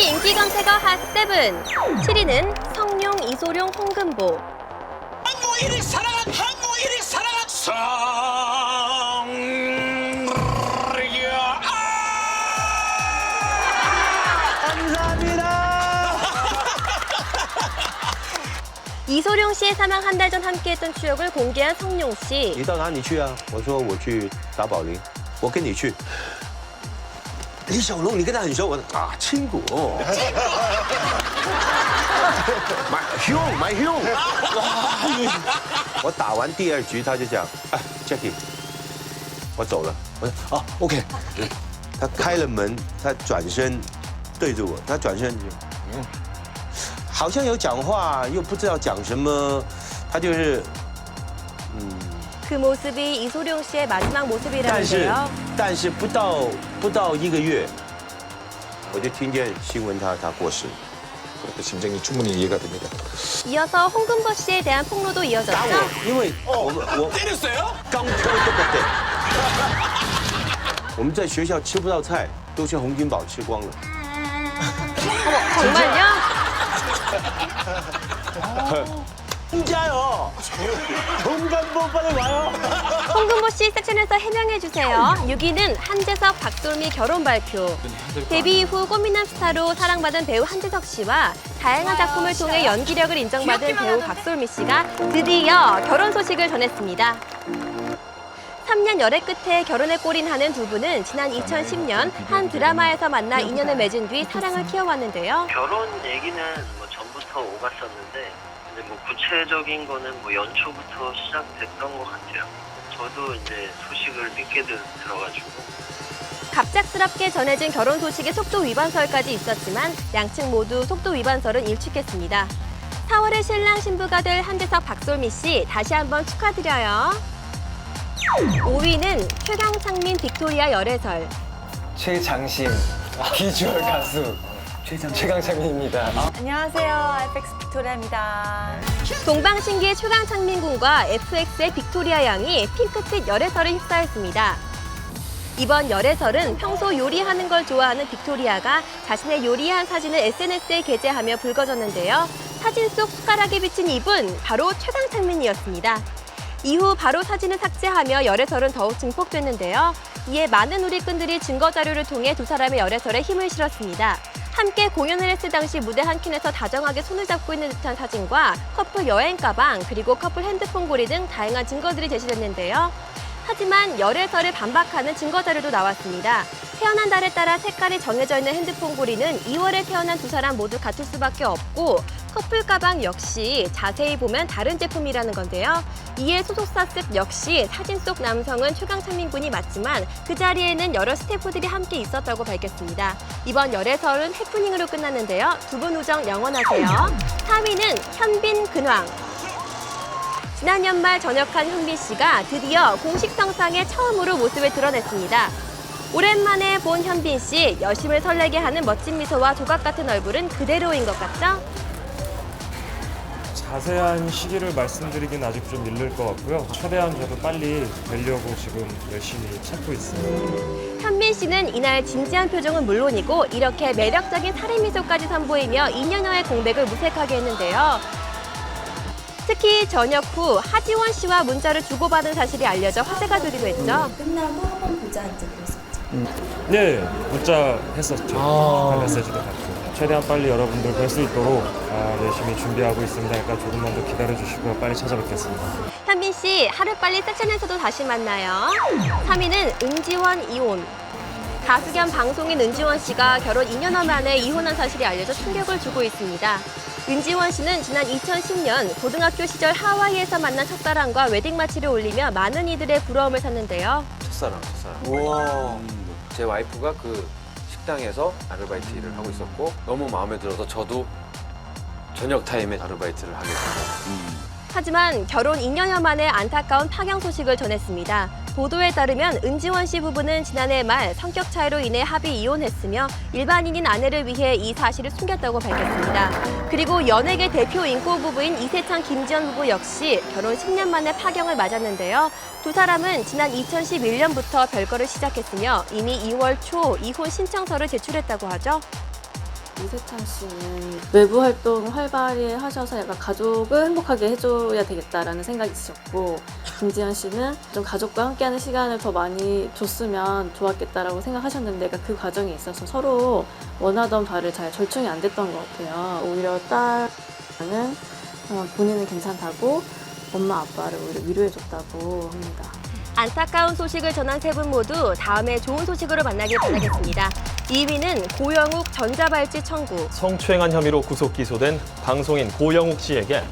인기 검색어 핫7. 7위는 성룡, 이소룡, 홍금보. 한국인이 사랑한 한국인이 사랑한 감사합니다. 이소룡 씨의 사망 한 달 전 함께했던 추억을 공개한 성룡 씨. 你到哪里去啊？我说我去打保龄，我跟你去。李小龙，你跟他很熟？我说啊，亲骨。my home。我打完第2局，他就讲，哎 ，Jackie，我走了。我说哦，OK。他开了门，他转身对着我，他转身就，好像有讲话，又不知道讲什么，他就是， 그 모습이 이소룡 씨의 마지막 모습이라는데요. 但是不到1个月，我就听见新闻他过世。 그것도 심정이 충분히 이해가 됩니다. 이어서 홍금보 씨에 대한 폭로도 打 이어졌죠. 我，因为我 때렸어요? 刚抽这个对。我们在学校吃不到菜，都是洪金宝吃光了。 정말요? 진짜요? 홍간보 빨리 와요. 홍금보 씨 섹션에서 해명해주세요. 6위는 한재석, 박솔미 결혼 발표. 데뷔 이후 꽃미남 스타로 사랑받은 배우 한재석 씨와 다양한 작품을 통해 연기력을 인정받은 배우 박솔미 씨가 드디어 결혼 소식을 전했습니다. 3년 열애 끝에 결혼에 골인하는 두 분은 지난 2010년 한 드라마에서 만나 인연을 맺은 뒤 사랑을 키워왔는데요. 결혼 얘기는 뭐 전부터 오갔었는데 근데 뭐 구체적인 거는 뭐 연초부터 시작됐던 것 같아요. 저도 이제 소식을 늦게 들어가지고 갑작스럽게 전해진 결혼 소식에 속도 위반설까지 있었지만 양측 모두 속도 위반설은 일축했습니다. 4월에 신랑 신부가 될 한재석, 박솔미 씨 다시 한번 축하드려요. 5위는 최강창민, 빅토리아 열애설. 최장심 비주얼 가수 최강창민입니다. 안녕하세요. FX 빅토리아입니다. 동방신기의 최강창민 군과 FX의 빅토리아 양이 핑크빛 열애설에 휩싸였습니다. 이번 열애설은 평소 요리하는 걸 좋아하는 빅토리아가 자신의 요리한 사진을 SNS에 게재하며 불거졌는데요. 사진 속 숟가락에 비친 이분 바로 최강창민이었습니다. 이후 바로 사진을 삭제하며 열애설은 더욱 증폭됐는데요. 이에 많은 누리꾼들이 증거자료를 통해 두 사람의 열애설에 힘을 실었습니다. 함께 공연을 했을 당시 무대 한 켠에서 다정하게 손을 잡고 있는 듯한 사진과 커플 여행 가방, 그리고 커플 핸드폰 고리 등 다양한 증거들이 제시됐는데요. 하지만 열애설을 반박하는 증거자료도 나왔습니다. 태어난 달에 따라 색깔이 정해져 있는 핸드폰 고리는 2월에 태어난 두 사람 모두 같을 수밖에 없고 커플 가방 역시 자세히 보면 다른 제품이라는 건데요. 이에 소속사 측 역시 사진 속 남성은 최강창민 군이 맞지만 그 자리에는 여러 스태프들이 함께 있었다고 밝혔습니다. 이번 열애설은 해프닝으로 끝났는데요. 두 분 우정 영원하세요. 3위는 현빈, 근황. 지난 연말 전역한 현빈 씨가 드디어 공식 성상에 처음으로 모습을 드러냈습니다. 오랜만에 본 현빈 씨, 여심을 설레게 하는 멋진 미소와 조각 같은 얼굴은 그대로인 것 같죠? 자세한 시기를 말씀드리긴 아직 좀 일릴 것 같고요. 최대한 저도 빨리 되려고 지금 열심히 찾고 있습니다. 현빈 씨는 이날 진지한 표정은 물론이고 이렇게 매력적인 살인 미소까지 선보이며 2년여의 공백을 무색하게 했는데요. 특히 전역 후 하지원 씨와 문자를 주고받은 사실이 알려져 화제가 되기도 했죠. 끝나고 한번 보자 이제 그랬었죠. 네, 문자 했었죠. 메시지도 받고. 최대한 빨리 여러분들 뵐 수 있도록 열심히 준비하고 있습니다. 그러니까 조금만 더 기다려주시고 빨리 찾아뵙겠습니다. 현빈 씨, 하루빨리 섹션에서도 다시 만나요. 3위는 은지원 이혼. 가수 겸 방송인 은지원 씨가 결혼 2년여 만에 이혼한 사실이 알려져 충격을 주고 있습니다. 은지원 씨는 지난 2010년 고등학교 시절 하와이에서 만난 첫사랑과 웨딩 마치를 올리며 많은 이들의 부러움을 샀는데요. 첫사랑. 우와. 제 와이프가 그 식당에서 아르바이트 일을 하고 있었고 너무 마음에 들어서 저도 저녁 타임에 아르바이트를 하게 됐어요. 하지만 결혼 2년여 만에 안타까운 파경 소식을 전했습니다. 보도에 따르면 은지원 씨 부부는 지난해 말 성격 차이로 인해 합의 이혼했으며 일반인인 아내를 위해 이 사실을 숨겼다고 밝혔습니다. 그리고 연예계 대표 인고 부부인 이세창, 김지연 부부 역시 결혼 10년 만에 파경을 맞았는데요. 두 사람은 지난 2011년부터 별거를 시작했으며 이미 2월 초 이혼 신청서를 제출했다고 하죠. 이세창 씨는 외부 활동 활발히 하셔서 약간 가족을 행복하게 해줘야 되겠다라는 생각이 있으셨고, 김지현 씨는 좀 가족과 함께하는 시간을 더 많이 줬으면 좋았겠다라고 생각하셨는데, 그러니까 그 과정에 있어서 서로 원하던 바를 잘 절충이 안 됐던 것 같아요. 오히려 딸은 본인은 괜찮다고 엄마 아빠를 오히려 위로해줬다고 합니다. 안타까운 소식을 전한 세 분 모두 다음에 좋은 소식으로 만나길 바라겠습니다. 2위는 고영욱 전자발찌 청구. 성추행한 혐의로 구속 기소된 방송인 고영욱 씨에게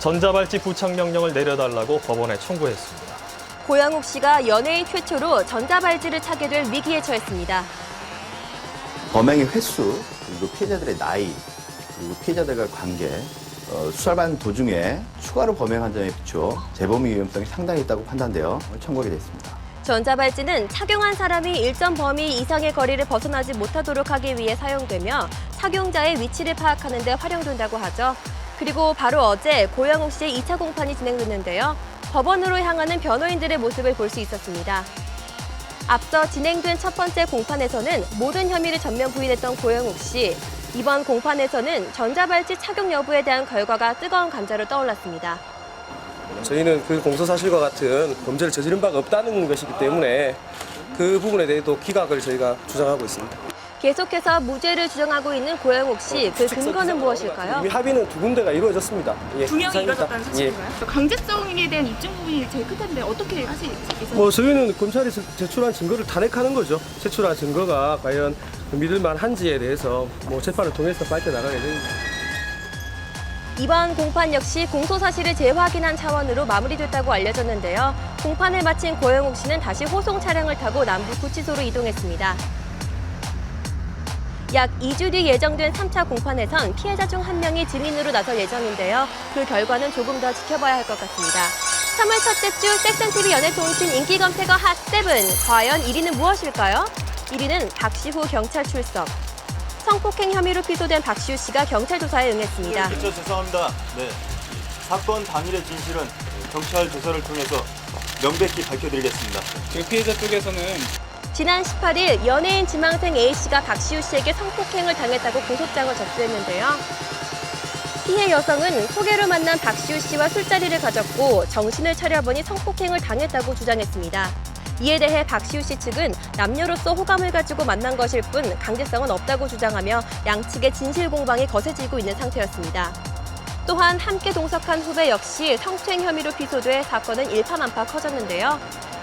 전자발찌 부착 명령을 내려달라고 법원에 청구했습니다. 고영욱 씨가 연예인 최초로 전자발찌를 차게 될 위기에 처했습니다. 범행의 횟수, 그리고 피해자들의 나이, 그리고 피해자들과의 관계, 수사받는 도중에 추가로 범행한 점에 비추어 재범의 위험성이 상당히 있다고 판단되어 청구하게 됐습니다. 전자발찌는 착용한 사람이 일정 범위 이상의 거리를 벗어나지 못하도록 하기 위해 사용되며 착용자의 위치를 파악하는 데 활용된다고 하죠. 그리고 바로 어제 고영욱 씨의 2차 공판이 진행됐는데요. 법원으로 향하는 변호인들의 모습을 볼 수 있었습니다. 앞서 진행된 첫 번째 공판에서는 모든 혐의를 전면 부인했던 고영욱 씨. 이번 공판에서는 전자발찌 착용 여부에 대한 결과가 뜨거운 감자로 떠올랐습니다. 저희는 그 공소 사실과 같은 범죄를 저지른 바가 없다는 것이기 때문에 그 부분에 대해서 기각을 저희가 주장하고 있습니다. 계속해서 무죄를 주장하고 있는 고영욱 씨, 그 근거는 무엇일까요? 이미 합의는 두 군데가 이루어졌습니다. 예, 두 명이 이상입니다. 이루어졌다는 사실인가요? 강제성에 대한 입증 부분이 제일 클 텐데 어떻게 하실 예정이세요? 저희는 검찰이 제출한 증거를 탄핵하는 거죠. 제출한 증거가 과연 믿을만한지에 대해서 재판을 통해서 밝혀나갈 예정입니다. 이번 공판 역시 공소 사실을 재확인한 차원으로 마무리됐다고 알려졌는데요. 공판을 마친 고영욱 씨는 다시 호송 차량을 타고 남부 구치소로 이동했습니다. 약 2주 뒤 예정된 3차 공판에선 피해자 중 한 명이 증인으로 나설 예정인데요. 그 결과는 조금 더 지켜봐야 할 것 같습니다. 3월 첫째 주 섹션TV 연예통신 인기 검색어 핫7. 과연 1위는 무엇일까요? 1위는 박시후 경찰 출석. 성폭행 혐의로 피소된 박시우 씨가 경찰 조사에 응했습니다. 죄송합니다. 네, 사건 당일의 진실은 경찰 조사를 통해서 명백히 밝혀드리겠습니다. 지금 피해자 쪽에서는 지난 18일 연예인 지망생 A씨가 박시우 씨에게 성폭행을 당했다고 고소장을 접수했는데요. 피해 여성은 소개로 만난 박시우 씨와 술자리를 가졌고 정신을 차려보니 성폭행을 당했다고 주장했습니다. 이에 대해 박시우 씨 측은 남녀로서 호감을 가지고 만난 것일 뿐 강제성은 없다고 주장하며 양측의 진실 공방이 거세지고 있는 상태였습니다. 또한 함께 동석한 후배 역시 성추행 혐의로 피소돼 사건은 일파만파 커졌는데요.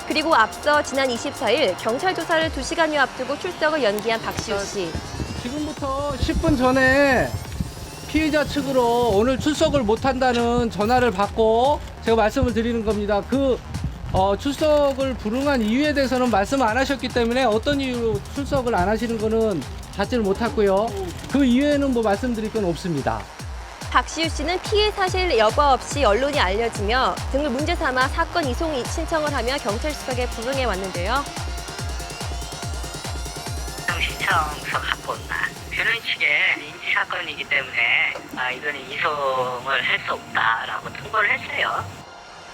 그리고 앞서 지난 24일 경찰 조사를 2시간여 앞두고 출석을 연기한 박시우 씨. 지금부터 10분 전에 피해자 측으로 오늘 출석을 못한다는 전화를 받고 제가 말씀을 드리는 겁니다. 출석을 불응한 이유에 대해서는 말씀 안 하셨기 때문에 어떤 이유로 출석을 안 하시는 거는 받지를 못했고요. 그 이외에는 말씀드릴 건 없습니다. 박시우 씨는 피해 사실 여부 없이 언론이 알려지며 등을 문제 삼아 사건 이송 신청을 하며 경찰 수석에 불응해 왔는데요. 신청서 갖고 온다. 변호인 측의 인지 사건이기 때문에 이거는 이송을 할 수 없다라고 통보를 했어요.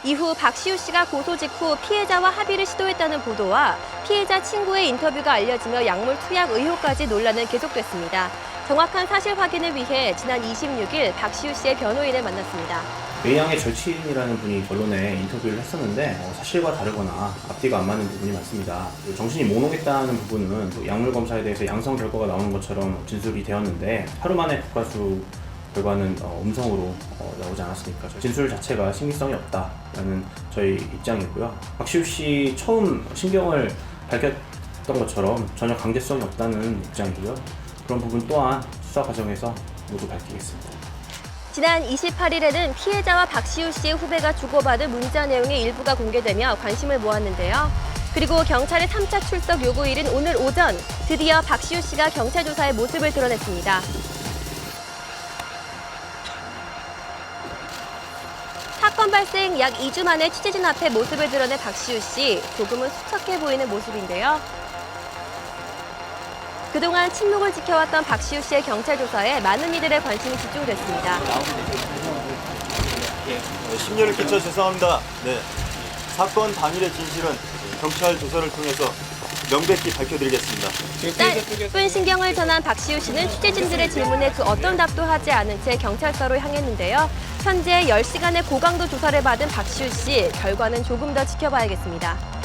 이후 박시우 씨가 고소 직후 피해자와 합의를 시도했다는 보도와 피해자 친구의 인터뷰가 알려지며 약물 투약 의혹까지 논란은 계속됐습니다. 정확한 사실 확인을 위해 지난 26일 박시우 씨의 변호인을 만났습니다. A양의 절친이라는 분이 언론에 인터뷰를 했었는데 사실과 다르거나 앞뒤가 안 맞는 부분이 많습니다. 정신이 몽롱했다는 부분은 약물 검사에 대해서 양성 결과가 나오는 것처럼 진술이 되었는데 하루 만에 국가수 결과는 음성으로 나오지 않았으니까 진술 자체가 신빙성이 없다라는 저희 입장이고요. 박시우 씨 처음 신병을 밝혔던 것처럼 전혀 강제성이 없다는 입장이고요. 그런 부분 또한 수사 과정에서 모두 밝히겠습니다. 지난 28일에는 피해자와 박시우 씨의 후배가 주고받은 문자 내용의 일부가 공개되며 관심을 모았는데요. 그리고 경찰의 3차 출석 요구일인 오늘 오전 드디어 박시우 씨가 경찰 조사의 모습을 드러냈습니다. 사건 발생 약 2주 만에 취재진 앞에 모습을 드러낸 박시우 씨, 조금은 수척해 보이는 모습인데요. 그동안 침묵을 지켜왔던 박시우 씨의 경찰 조사에 많은 이들의 관심이 집중됐습니다. 심려를 끼쳐 죄송합니다. 네, 사건 당일의 진실은 경찰 조사를 통해서 명백히 밝혀드리겠습니다. 나쁜 신경을 전한 박시우 씨는 취재진들의 질문에 그 어떤 답도 하지 않은 채 경찰서로 향했는데요. 현재 10시간의 고강도 조사를 받은 박시우 씨, 결과는 조금 더 지켜봐야겠습니다.